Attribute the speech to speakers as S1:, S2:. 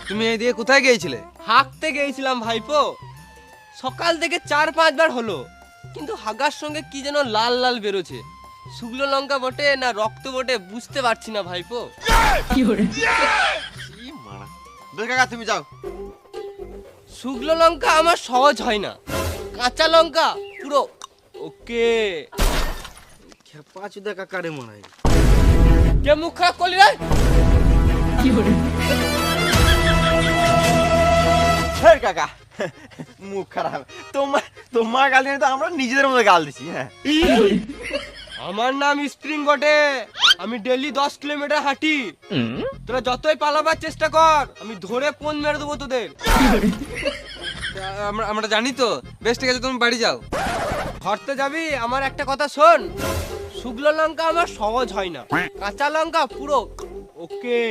S1: তুমি এই দিয়ে কোথায় গিয়েছিলে?
S2: হাঁকতে গিয়েছিলাম ভাইপো, সকাল থেকে 4-5 বার হলো, কিন্তু হাগার সঙ্গে কি যেন লাল লাল বেরোছে। শুকনো লঙ্কা বটে না রক্ত বটে বুঝতে পারছি না ভাইপো।
S3: কি মারা। বেশ কাকা তুমি যাও।
S2: শুকনো লঙ্কা আমার সহজ হয় না, কাঁচা লঙ্কা পুরো ওকে।
S1: খেপা চুদা কাকারে মনে হয়।
S2: কে মুখ খারাপ করলি রে?
S3: হ্যাঁ কাকা, মুখ খারাপ। তোমার গাল দিয়ে তো আমরা নিজেদের মধ্যে গাল দিছি। হ্যাঁ,
S2: আমার নাম স্প্রিং বটে, আমি ডেইলি 10 কিলোমিটার হাঁটি। তোরা যতই পালাবার চেষ্টা কর, আমি ধরে ফোন মেরে দেবো তোদের।
S1: আমরা জানি তো। বেশ ঠিক আছে, তুমি বাড়ি যাও।
S2: ঘরতে যাবি? আমার একটা কথা শোন, শুকনো লঙ্কা আমার সহজ হয় না, কাঁচা লঙ্কা পুরো ওকে।